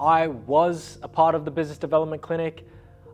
I was a part of the Business Development Clinic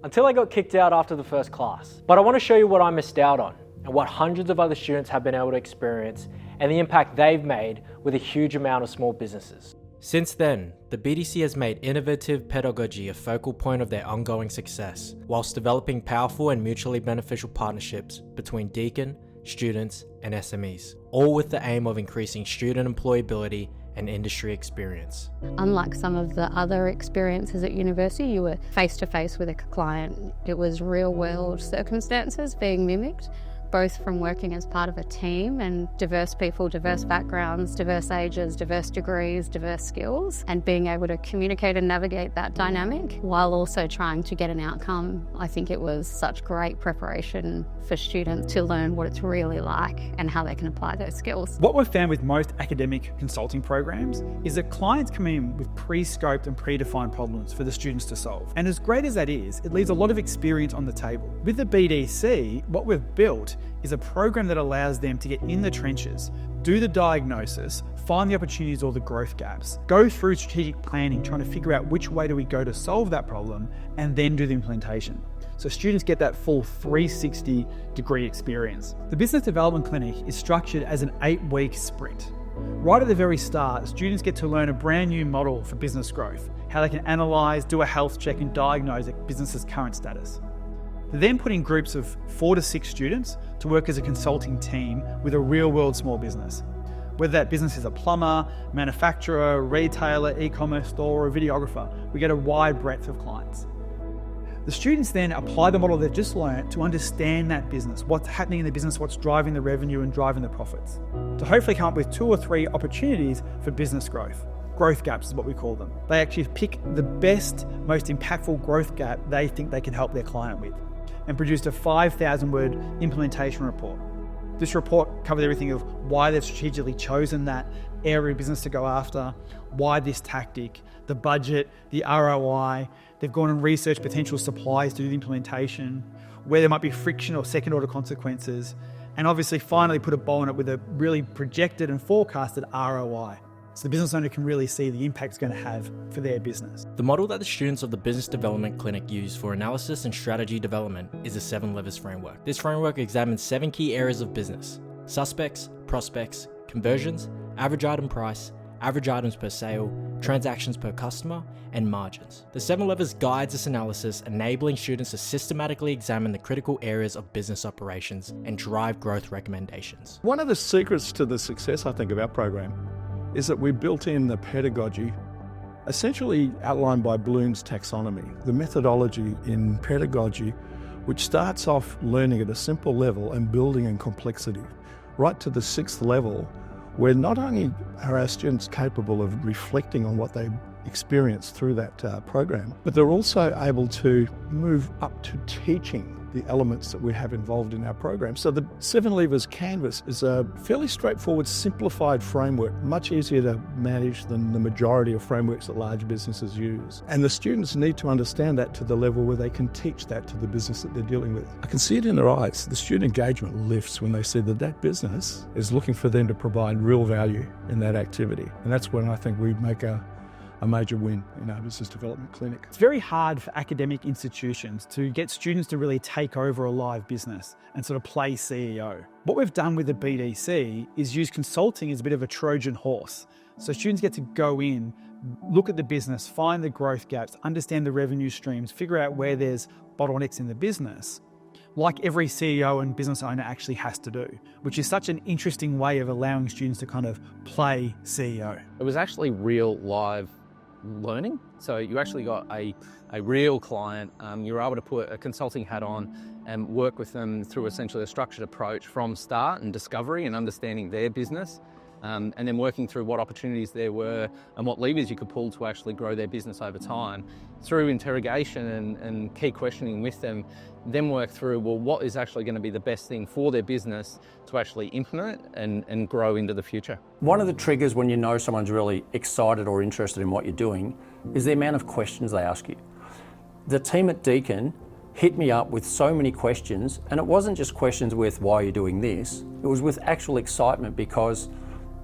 until I got kicked out after the first class. But I want to show you what I missed out on and what hundreds of other students have been able to experience and the impact they've made with a huge amount of small businesses. Since then, the BDC has made innovative pedagogy a focal point of their ongoing success, whilst developing powerful and mutually beneficial partnerships between Deakin, students, and SMEs, all with the aim of increasing student employability and industry experience. Unlike some of the other experiences at university, you were face-to-face with a client. It was real-world circumstances being mimicked, both from working as part of a team and diverse people, diverse backgrounds, diverse ages, diverse degrees, diverse skills, and being able to communicate and navigate that dynamic while also trying to get an outcome. I think it was such great preparation for students to learn what it's really like and how they can apply those skills. What we've found with most academic consulting programs is that clients come in with pre-scoped and predefined problems for the students to solve. And as great as that is, it leaves a lot of experience on the table. With the BDC, what we've built is a program that allows them to get in the trenches, do the diagnosis, find the opportunities or the growth gaps, go through strategic planning, trying to figure out which way do we go to solve that problem, and then do the implementation. So students get that full 360-degree experience. The Business Development Clinic is structured as an 8-week sprint. Right at the very start, students get to learn a brand new model for business growth, how they can analyse, do a health check and diagnose a business's current status. They then put in groups of 4 to 6 students to work as a consulting team with a real-world small business. Whether that business is a plumber, manufacturer, retailer, e-commerce store, or a videographer, we get a wide breadth of clients. The students then apply the model they've just learned to understand that business, what's happening in the business, what's driving the revenue and driving the profits, to hopefully come up with 2 or 3 opportunities for business growth. Growth gaps is what we call them. They actually pick the best, most impactful growth gap they think they can help their client with, and produced a 5,000-word implementation report. This report covered everything of why they've strategically chosen that area of business to go after, why this tactic, the budget, the ROI. They've gone and researched potential suppliers to do the implementation, where there might be friction or second-order consequences, and obviously finally put a bow on it with a really projected and forecasted ROI. So the business owner can really see the impact it's going to have for their business. The model that the students of the Business Development Clinic use for analysis and strategy development is the 7 Levers framework. This framework examines 7 key areas of business: suspects, prospects, conversions, average item price, average items per sale, transactions per customer, and margins. The 7 Levers guides this analysis, enabling students to systematically examine the critical areas of business operations and drive growth recommendations. One of the secrets to the success, I think, of our program is that we built in the pedagogy essentially outlined by Bloom's taxonomy, the methodology in pedagogy which starts off learning at a simple level and building in complexity, right to the 6th level, where not only are our students capable of reflecting on what they experience through that program, but they're also able to move up to teaching the elements that we have involved in our program. So the 7 Levers Canvas is a fairly straightforward, simplified framework, much easier to manage than the majority of frameworks that large businesses use. And the students need to understand that to the level where they can teach that to the business that they're dealing with. I can see it in their eyes. The student engagement lifts when they see that that business is looking for them to provide real value in that activity. And that's when I think we make a major win in our Business Development Clinic. It's very hard for academic institutions to get students to really take over a live business and sort of play CEO. What we've done with the BDC is use consulting as a bit of a Trojan horse. So students get to go in, look at the business, find the growth gaps, understand the revenue streams, figure out where there's bottlenecks in the business, like every CEO and business owner actually has to do, which is such an interesting way of allowing students to kind of play CEO. It was actually real live learning. So you actually got a real client, you were able to put a consulting hat on and work with them through essentially a structured approach from start and discovery and understanding their business, and then working through what opportunities there were and what levers you could pull to actually grow their business over time. Through interrogation and key questioning with them, then work through, well, what is actually going to be the best thing for their business to actually implement and grow into the future. One of the triggers when you know someone's really excited or interested in what you're doing is the amount of questions they ask you. The team at Deakin hit me up with so many questions, and it wasn't just questions with why are you doing this, it was with actual excitement because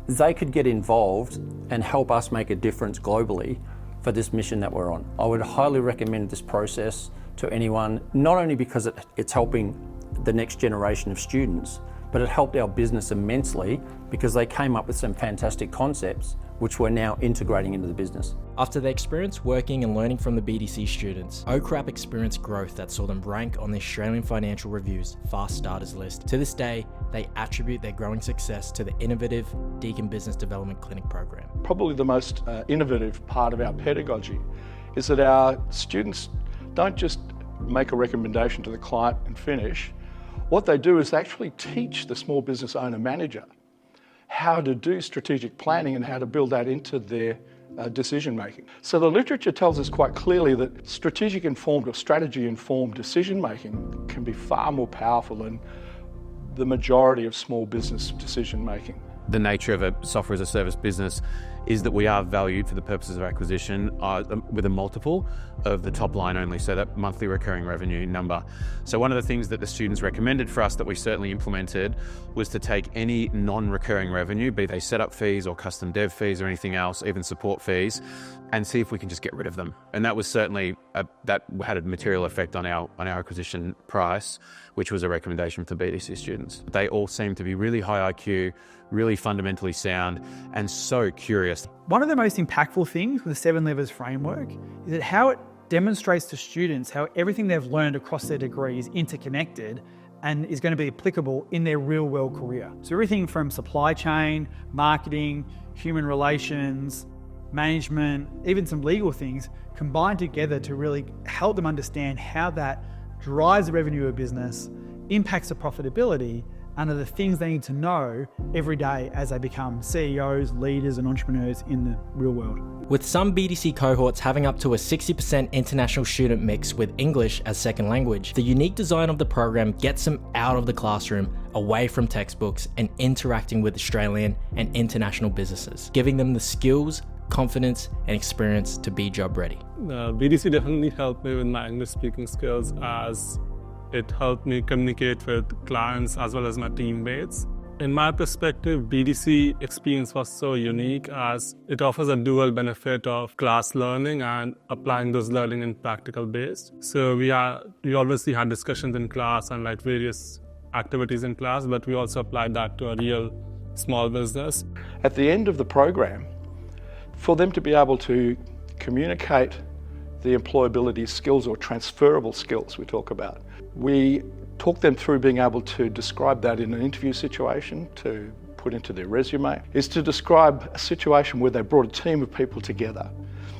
they could get involved and help us make a difference globally for this mission that we're on. I would highly recommend this process to anyone, not only because it's helping the next generation of students, but it helped our business immensely because they came up with some fantastic concepts which we're now integrating into the business. After their experience working and learning from the BDC students, OCRAP experienced growth that saw them rank on the Australian Financial Review's Fast Starters list. To this day, they attribute their growing success to the innovative Deakin Business Development Clinic program. Probably the most innovative part of our pedagogy is that our students don't just make a recommendation to the client and finish. What they do is they actually teach the small business owner manager how to do strategic planning and how to build that into their decision making. So the literature tells us quite clearly that strategic informed or strategy informed decision making can be far more powerful than the majority of small business decision making. The nature of a software as a service business is that we are valued for the purposes of acquisition with a multiple of the top line only, so that monthly recurring revenue number. So one of the things that the students recommended for us that we certainly implemented was to take any non-recurring revenue, be they setup fees or custom dev fees or anything else, even support fees, and see if we can just get rid of them. And that was certainly, that had a material effect on our acquisition price, which was a recommendation for BDC students. They all seem to be really high IQ, really fundamentally sound, and so curious. One of the most impactful things with the 7 Levers framework is that how it demonstrates to students how everything they've learned across their degree is interconnected and is going to be applicable in their real world career. So everything from supply chain, marketing, human relations, management, even some legal things combined together to really help them understand how that drives the revenue of a business, impacts the profitability, and are the things they need to know every day as they become CEOs, leaders, and entrepreneurs in the real world. With some BDC cohorts having up to a 60% international student mix with English as second language, the unique design of the program gets them out of the classroom, away from textbooks, and interacting with Australian and international businesses, giving them the skills, confidence, and experience to be job ready. BDC definitely helped me with my English speaking skills, as it helped me communicate with clients as well as my teammates. In my perspective, BDC experience was so unique as it offers a dual benefit of class learning and applying those learning in practical based. So we obviously had discussions in class and like various activities in class, but we also applied that to a real small business. At the end of the program, for them to be able to communicate the employability skills or transferable skills we talk about, we talk them through being able to describe that in an interview situation, to put into their resume, is to describe a situation where they brought a team of people together.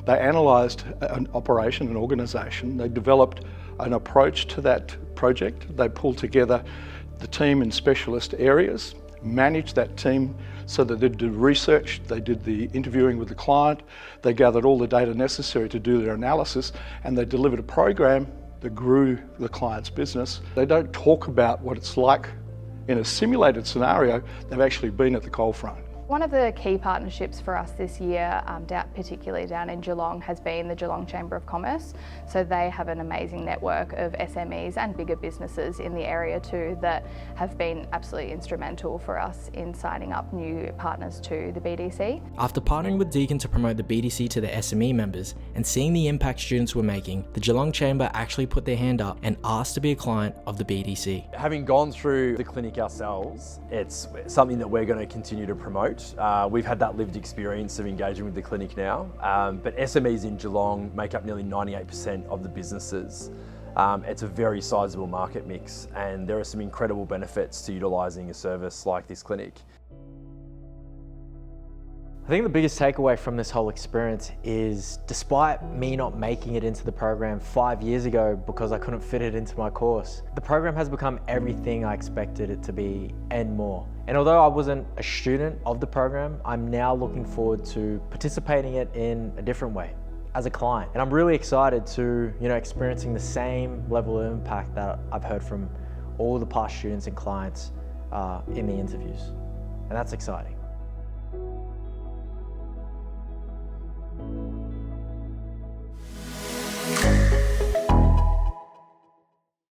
They analysed an operation, an organisation, they developed an approach to that project, they pulled together the team in specialist areas, managed that team so that they did research, they did the interviewing with the client, they gathered all the data necessary to do their analysis, and they delivered a program that grew the client's business. They don't talk about what it's like in a simulated scenario, they've actually been at the coalfront. One of the key partnerships for us this year, particularly down in Geelong, has been the Geelong Chamber of Commerce. So they have an amazing network of SMEs and bigger businesses in the area too that have been absolutely instrumental for us in signing up new partners to the BDC. After partnering with Deakin to promote the BDC to the SME members and seeing the impact students were making, the Geelong Chamber actually put their hand up and asked to be a client of the BDC. Having gone through the clinic ourselves, it's something that we're going to continue to promote. We've had that lived experience of engaging with the clinic now, but SMEs in Geelong make up nearly 98% of the businesses. It's a very sizable market mix, and there are some incredible benefits to utilising a service like this clinic. I think the biggest takeaway from this whole experience is, despite me not making it into the program 5 years ago because I couldn't fit it into my course, the program has become everything I expected it to be and more. And although I wasn't a student of the program, I'm now looking forward to participating in it in a different way, as a client. And I'm really excited to, experiencing the same level of impact that I've heard from all the past students and clients in the interviews. And that's exciting.